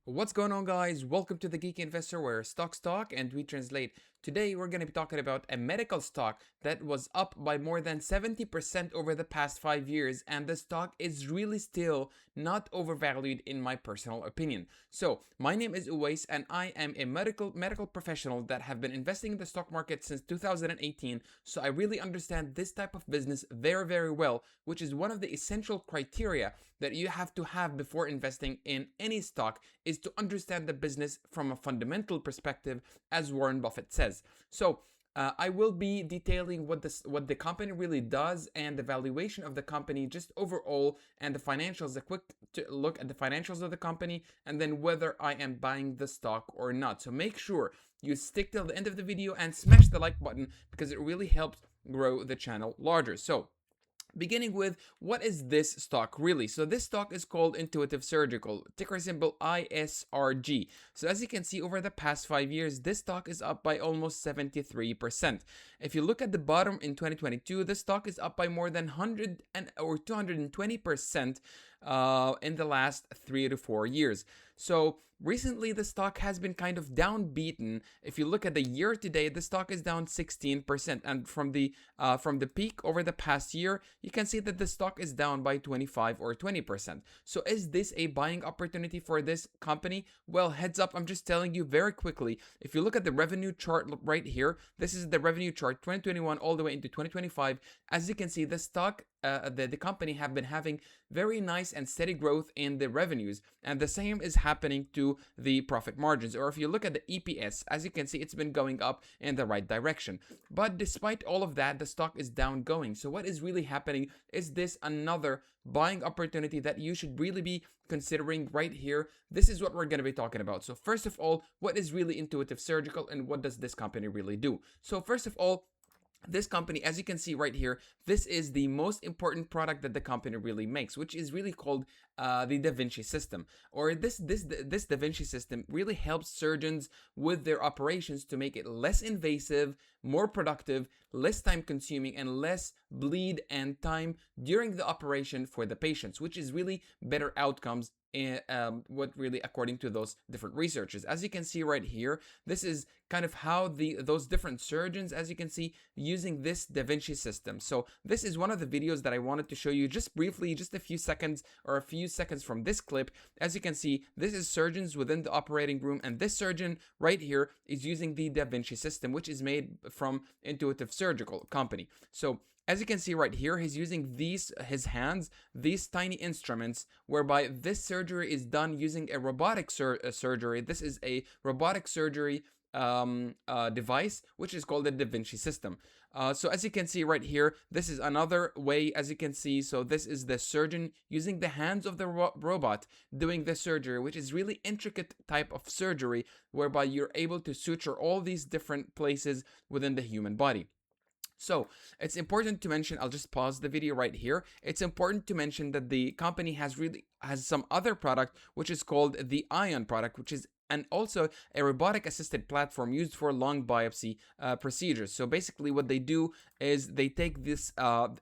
What's going on, guys? Welcome to the Geeky Investor, where stocks talk and we translate. Today, we're going to be talking about a medical stock that was up by more than 70% over the past 5 years, and the stock is really still not overvalued, in my personal opinion. So, my name is Uwais, and I am a medical professional that have been investing in the stock market since 2018. So, I really understand this type of business very, very well, which is one of the essential criteria that you have to have before investing in any stock, is to understand the business from a fundamental perspective, as Warren Buffett says. So, I will be detailing what the company really does and the valuation of the company just overall, and the financials, a quick look at the financials of the company, and then whether I am buying the stock or not. So make sure you stick till the end of the video and smash the like button, because it really helps grow the channel larger. So, beginning with, what is this stock really? So this stock is called Intuitive Surgical, ticker symbol ISRG. So as you can see, over the past 5 years, this stock is up by almost 73%. If you look at the bottom in 2022, the stock is up by more than 220% in the last 3 to 4 years. So recently, the stock has been kind of downbeaten. If you look at the year to date, the stock is down 16%, and from the peak over the past year, you can see that the stock is down by 25 or 20%. So is this a buying opportunity for this company? Well, heads up, I'm just telling you very quickly. If you look at the revenue chart right here, this is the revenue chart 2021 all the way into 2025. As you can see, the stock, the company have been having very nice and steady growth in the revenues, and the same is happening to the profit margins. Or if you look at the EPS, as you can see, it's been going up in the right direction. But despite all of that, the stock is down going. So what is really happening? Is this another buying opportunity that you should really be considering right here? This is what we're going to be talking about. So first of all, what is really Intuitive Surgical, and what does this company really do? So first of all, this company, as you can see right here, this is the most important product that the company really makes, which is really called the Da Vinci system. Or this Da Vinci system really helps surgeons with their operations to make it less invasive, more productive, less time consuming, and less bleed and time during the operation for the patients, which is really better outcomes in, what really according to those different researchers. As you can see right here, this is kind of how those different surgeons, as you can see, using this Da Vinci system. So this is one of the videos that I wanted to show you just briefly, just a few seconds from this clip. As you can see, this is surgeons within the operating room, and this surgeon right here is using the Da Vinci system, which is made from Intuitive Surgical company. So as you can see right here, he's using his hands, these tiny instruments, whereby this surgery is done using a robotic surgery. This is a robotic surgery device, which is called the Da Vinci system. So as you can see right here, this is another way, as you can see. So this is the surgeon using the hands of the robot doing the surgery, which is really intricate type of surgery, whereby you're able to suture all these different places within the human body. So it's important to mention, I'll just pause the video right here. It's important to mention that the company has some other product, which is called the Ion product, which is and also a robotic assisted platform used for lung biopsy procedures. So basically what they do is they take this,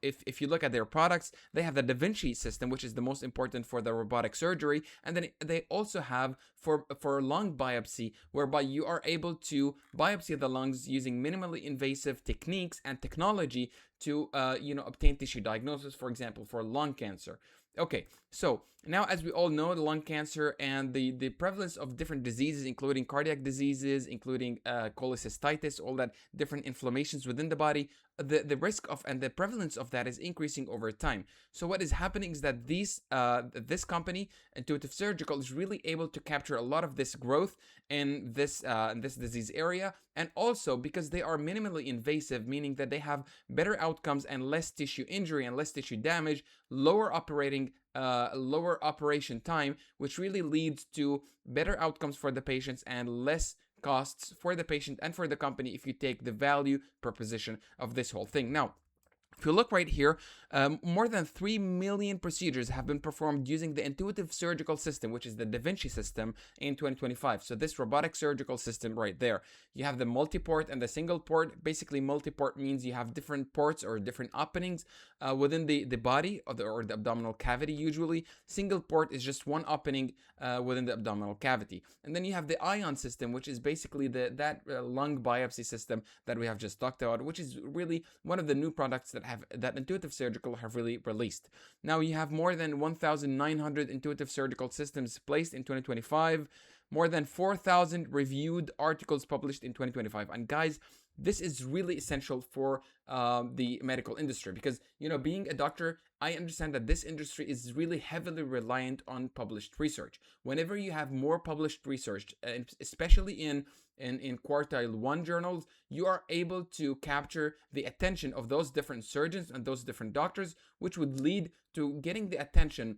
if you look at their products, they have the Da Vinci system, which is the most important for the robotic surgery, and then they also have for lung biopsy, whereby you are able to biopsy the lungs using minimally invasive techniques and technology to obtain tissue diagnosis, for example, for lung cancer. Okay, so now, as we all know, the lung cancer and the prevalence of different diseases, including cardiac diseases, including cholecystitis, all that different inflammations within the body, the risk of and the prevalence of that is increasing over time. So what is happening is that this company, Intuitive Surgical, is really able to capture a lot of this growth in this disease area, and also because they are minimally invasive, meaning that they have better outcomes and less tissue injury and less tissue damage, lower operation time, which really leads to better outcomes for the patients and less costs for the patient and for the company if you take the value proposition of this whole thing. Now, If you look right here, more than 3 million procedures have been performed using the intuitive surgical system, which is the Da Vinci system, in 2025. So this robotic surgical system right there. You have the multi-port and the single port. Basically, multi-port means you have different ports or different openings within the body or the abdominal cavity usually. Single port is just one opening within the abdominal cavity. And then you have the Ion system, which is basically that lung biopsy system that we have just talked about, which is really one of the new products that Intuitive Surgical have really released. Now you have more than 1,900 Intuitive Surgical systems placed in 2025, more than 4,000 reviewed articles published in 2025. And guys, this is really essential for the medical industry because, being a doctor, I understand that this industry is really heavily reliant on published research. Whenever you have more published research, especially in quartile 1 journals, you are able to capture the attention of those different surgeons and those different doctors, which would lead to getting the attention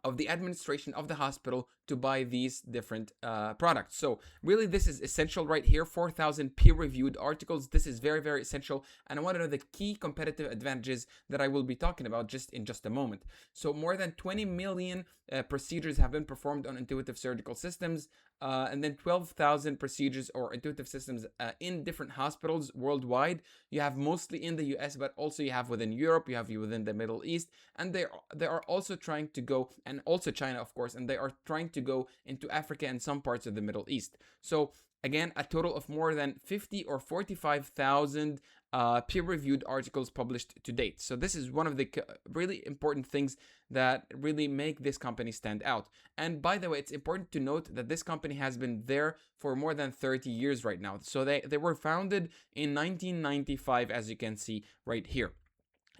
of the administration of the hospital to buy these different products. So really, this is essential right here. 4,000 peer-reviewed articles. This is very, very essential. And I want to know the key competitive advantages that I will be talking about in just a moment. So more than 20 million procedures have been performed on intuitive surgical systems, and then 12,000 procedures or intuitive systems in different hospitals worldwide. You have mostly in the US, but also you have within Europe, you have within the Middle East, and they are also trying to go, and also China, of course, and they are trying to go into Africa and some parts of the Middle East. So again, a total of more than 50 or 45,000 peer-reviewed articles published to date. So this is one of the really important things that really make this company stand out. And by the way, it's important to note that this company has been there for more than 30 years right now. So they were founded in 1995, as you can see right here.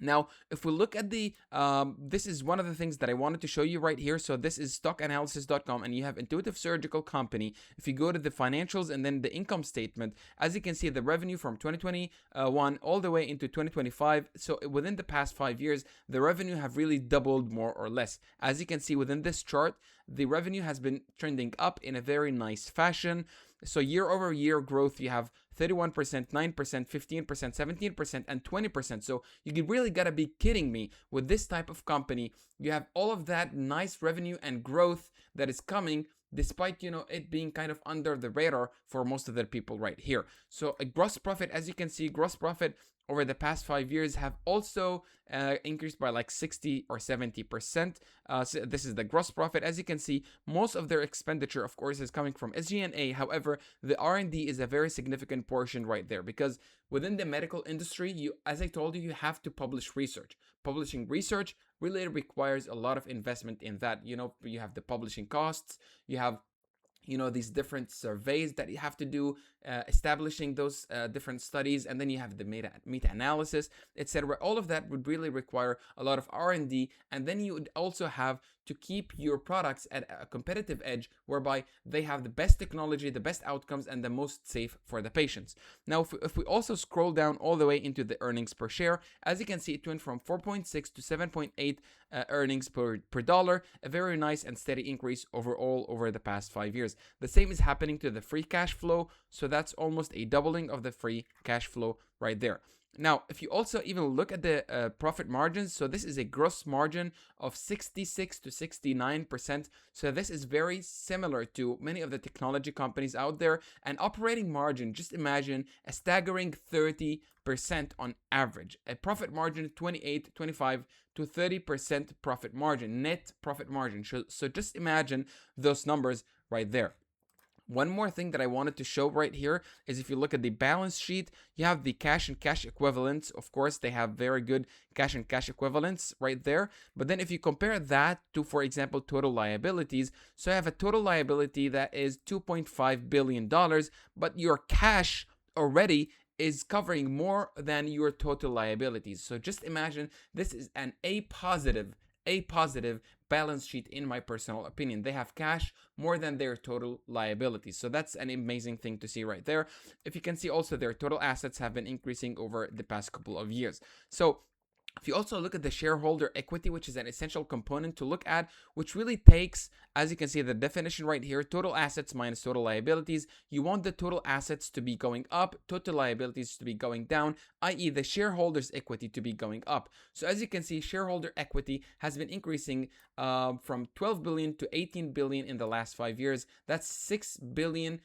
Now, if we look at this is one of the things that I wanted to show you right here. So this is stockanalysis.com, and you have Intuitive Surgical Company. If you go to the financials and then the income statement, as you can see, the revenue from 2021 all the way into 2025. So within the past 5 years, the revenue have really doubled more or less. As you can see within this chart, the revenue has been trending up in a very nice fashion. So year over year growth, you have 31%, 9%, 15%, 17%, and 20%. So you really gotta be kidding me with this type of company. You have all of that nice revenue and growth that is coming despite, it being kind of under the radar for most of the people right here. So a gross profit, as you can see, gross profit over the past 5 years have also increased by like 60 or 70%. So this is the gross profit. As you can see, most of their expenditure, of course, is coming from SG&A. However, the R&D is a very significant portion right there because within the medical industry, as I told you, you have to publish research. Publishing research really requires a lot of investment in that. You have the publishing costs, you have these different surveys that you have to do, establishing those different studies, and then you have the meta-analysis, etc. All of that would really require a lot of R&D, and then you would also have to keep your products at a competitive edge whereby they have the best technology, the best outcomes, and the most safe for the patients. Now, if we also scroll down all the way into the earnings per share, as you can see, it went from 4.6 to 7.8 earnings per dollar, a very nice and steady increase overall over the past 5 years. The same is happening to the free cash flow, so that's almost a doubling of the free cash flow right there. Now, if you also even look at the profit margins, so this is a gross margin of 66 to 69%. So this is very similar to many of the technology companies out there. And operating margin, just imagine a staggering 30% on average. A profit margin 28, 25 to 30% profit margin, net profit margin. So just imagine those numbers right there. One more thing that I wanted to show right here is if you look at the balance sheet, you have the cash and cash equivalents. Of course, they have very good cash and cash equivalents right there. But then if you compare that to, for example, total liabilities, so I have a total liability that is $2.5 billion, but your cash already is covering more than your total liabilities. So just imagine this is an A positive balance sheet in my personal opinion. They have cash more than their total liabilities. So that's an amazing thing to see right there. If you can see also their total assets have been increasing over the past couple of years. So If you also look at the shareholder equity, which is an essential component to look at, which really takes, as you can see, the definition right here, total assets minus total liabilities. You want the total assets to be going up, total liabilities to be going down, i.e. the shareholders equity to be going up. So as you can see, shareholder equity has been increasing from 12 billion to 18 billion in the last 5 years. That's $6 billion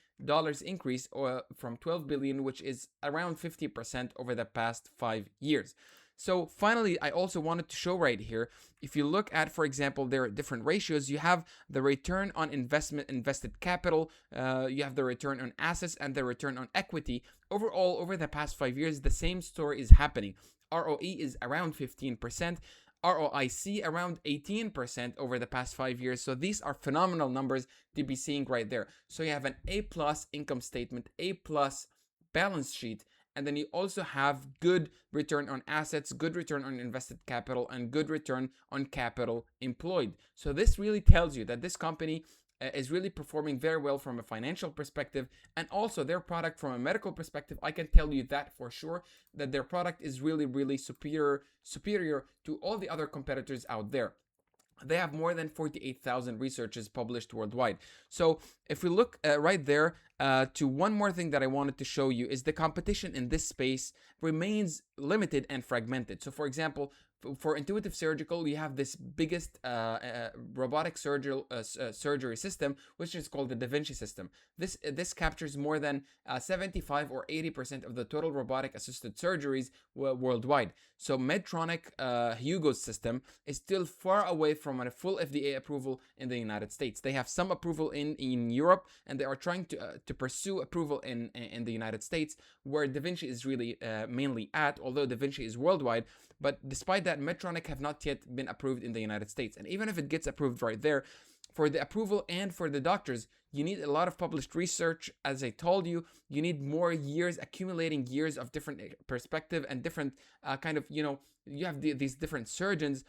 increase, or from 12 billion, which is around 50% over the past 5 years. So finally, I also wanted to show right here, if you look at, for example, there are different ratios. You have the return on invested capital, you have the return on assets, and the return on equity. Overall, over the past 5 years, the same story is happening. ROE is around 15%. ROIC around 18% over the past 5 years. So these are phenomenal numbers to be seeing right there. So you have an A+ income statement, A+ balance sheet, and then you also have good return on assets, good return on invested capital, and good return on capital employed. So this really tells you that this company is really performing very well from a financial perspective, and also their product from a medical perspective. I can tell you that for sure, that their product is really superior to all the other competitors out there. They have more than 48,000 researches published worldwide. So if we look right there to one more thing that I wanted to show you, is the competition in this space remains limited and fragmented. So for example, for Intuitive Surgical, you have this biggest robotic surgery system, which is called the Da Vinci system. This captures more than 75 or 80% of the total robotic-assisted surgeries worldwide. So Medtronic Hugo's system is still far away from a full FDA approval in the United States. They have some approval in Europe, and they are trying to pursue approval in the United States, where Da Vinci is really mainly at, although Da Vinci is worldwide. But despite that, Medtronic have not yet been approved in the United States. And even if it gets approved right there, for the approval and for the doctors, you need a lot of published research. As I told you, you need more years, accumulating years of different perspective and different you have these different surgeons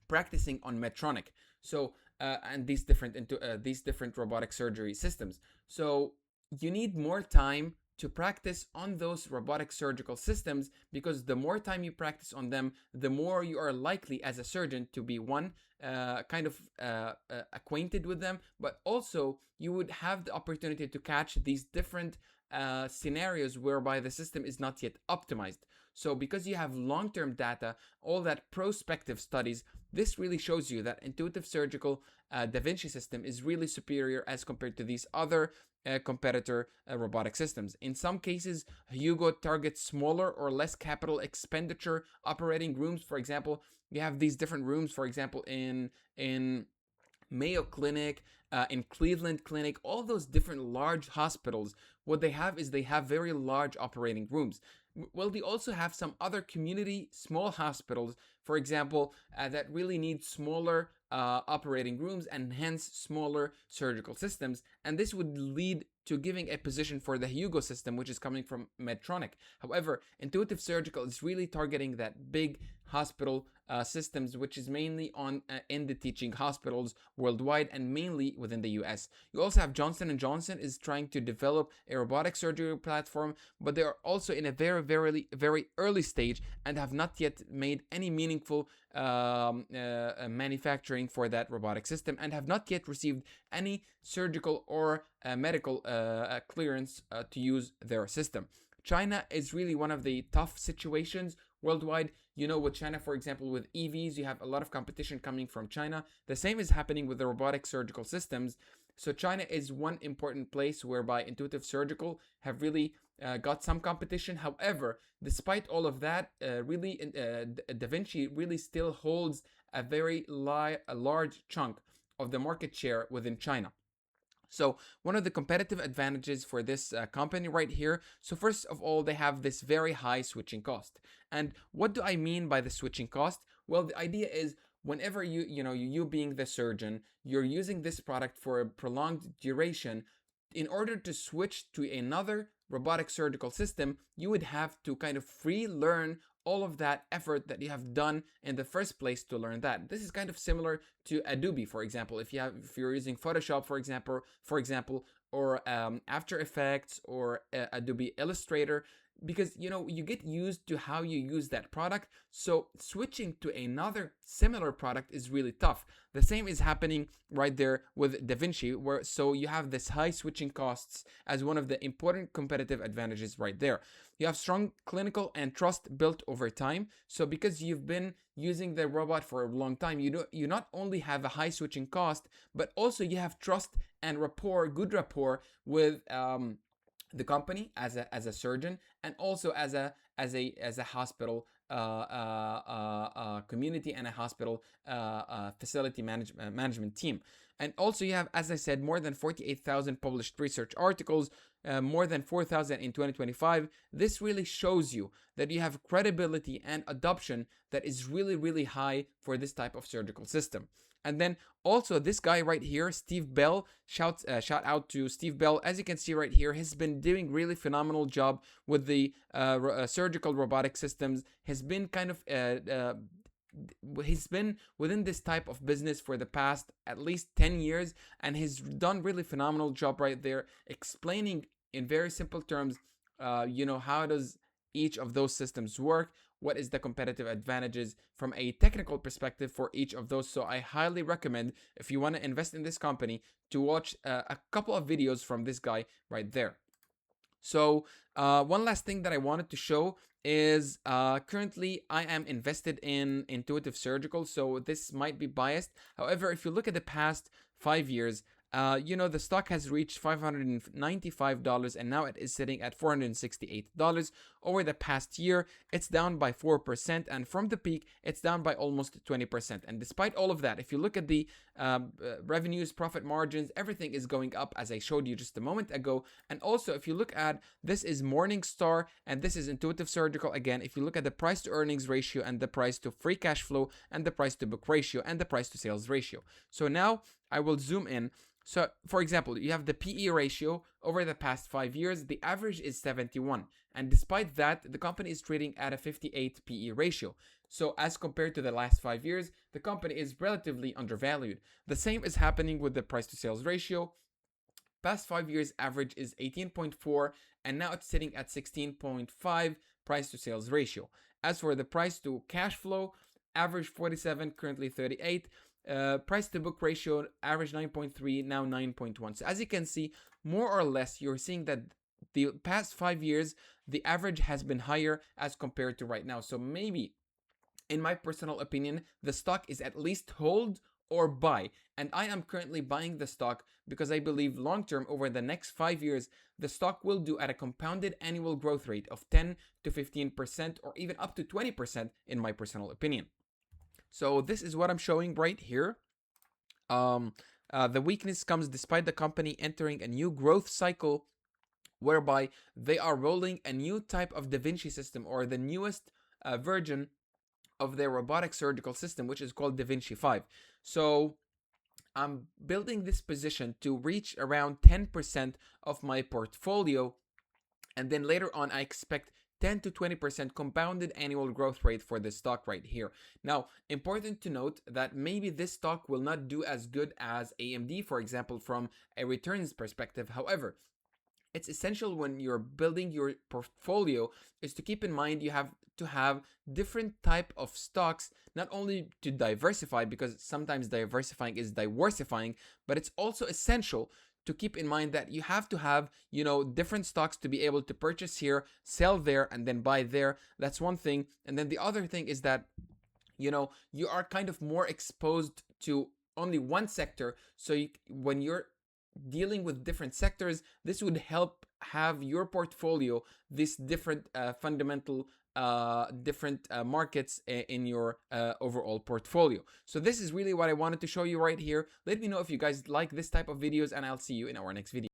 practicing on Medtronic. So and these different robotic surgery systems. So you need more time to practice on those robotic surgical systems, because the more time you practice on them, the more you are likely as a surgeon to be acquainted with them, but also you would have the opportunity to catch these different scenarios whereby the system is not yet optimized. So because you have long-term data, all that prospective studies, this really shows you that Intuitive Surgical Da Vinci system is really superior as compared to these other competitor robotic systems. In some cases, Hugo targets smaller or less capital expenditure operating rooms. For example, you have these different rooms, for example, in Mayo Clinic, in Cleveland Clinic, all those different large hospitals. What they have is they have very large operating rooms. Well, they also have some other community small hospitals, for example, that really need smaller operating rooms and hence smaller surgical systems. And this would lead to giving a position for the Hugo system, which is coming from Medtronic. However, Intuitive Surgical is really targeting that big hospital systems, which is mainly in the teaching hospitals worldwide and mainly within the US. You also have Johnson & Johnson is trying to develop a robotic surgery platform, but they are also in a very early stage and have not yet made any meaningful manufacturing for that robotic system, and have not yet received any surgical or medical clearance to use their system. China is really one of the tough situations worldwide. You know, with China, for example, with EVs, you have a lot of competition coming from China. The same is happening with the robotic surgical systems. So China is one important place whereby Intuitive Surgical have really got some competition. However, despite all of that, Da Vinci really still holds a very large chunk of the market share within China. So one of the competitive advantages for this company right here, so first of all, they have this very high switching cost. And what do I mean by the switching cost? Well, the idea is whenever you being the surgeon, you're using this product for a prolonged duration, in order to switch to another robotic surgical system, you would have to kind of learn all of that effort that you have done in the first place to learn that. This is kind of similar to Adobe, for example. If you're using Photoshop, for example, or After Effects or Adobe Illustrator, because you get used to how you use that product, so switching to another similar product is really tough. The same is happening right there with Da Vinci, where so you have this high switching costs as one of the important competitive advantages right there. You have strong clinical and trust built over time. So because you've been using the robot for a long time, you not only have a high switching cost, but also you have trust and rapport, good rapport with the company as a surgeon, and also as a hospital community, and a hospital facility management team. And also you have, as I said, more than 48,000 published research articles, more than 4,000 in 2025. This really shows you that you have credibility and adoption that is really, really high for this type of surgical system. And then also this guy right here, Steve Bell, shout out to Steve Bell. As you can see right here, he's been doing really phenomenal job with the surgical robotic systems. Has been kind of he's been within this type of business for the past at least 10 years, and he's done really phenomenal job right there, explaining in very simple terms how does each of those systems work, what is the competitive advantages from a technical perspective for each of those. So I highly recommend, if you want to invest in this company, to watch a couple of videos from this guy right there. So one last thing that I wanted to show is currently I am invested in Intuitive Surgical, so this might be biased. However, if you look at the past 5 years, the stock has reached $595, and now it is sitting at $468. Over the past year, it's down by 4%, and from the peak, it's down by almost 20%. And despite all of that, if you look at the revenues, profit margins, everything is going up, as I showed you just a moment ago. And also, if you look at, this is Morningstar, and this is Intuitive Surgical again. If you look at the price to earnings ratio, and the price to free cash flow, and the price to book ratio, and the price to sales ratio. So now I will zoom in. So, for example, you have the PE ratio over the past 5 years. The average is 71. And despite that, the company is trading at a 58 PE ratio. So, as compared to the last 5 years, the company is relatively undervalued. The same is happening with the price to sales ratio. Past 5 years average is 18.4, and now it's sitting at 16.5 price to sales ratio. As for the price to cash flow, average 47, currently 38. Price to book ratio, average 9.3, now 9.1. So as you can see, more or less, you're seeing that the past 5 years, the average has been higher as compared to right now. So maybe, in my personal opinion, the stock is at least hold or buy. And I am currently buying the stock because I believe long term, over the next 5 years, the stock will do at a compounded annual growth rate of 10 to 15%, or even up to 20%, in my personal opinion. So this is what I'm showing right here. The weakness comes despite the company entering a new growth cycle, whereby they are rolling a new type of Da Vinci system, or the newest version of their robotic surgical system, which is called Da Vinci 5. So I'm building this position to reach around 10% of my portfolio, and then later on I expect 10 to 20% compounded annual growth rate for this stock right here. Now, important to note that maybe this stock will not do as good as AMD, for example, from a returns perspective. However, it's essential when you're building your portfolio is to keep in mind you have to have different type of stocks, not only to diversify, because sometimes diversifying is diversifying, but it's also essential to keep in mind that you have to have, different stocks to be able to purchase here, sell there, and then buy there. That's one thing. And then the other thing is that, you are kind of more exposed to only one sector. So when you're dealing with different sectors, this would help have your portfolio this different fundamental different markets in your overall portfolio. So this is really what I wanted to show you right here. Let me know if you guys like this type of videos, and I'll see you in our next video.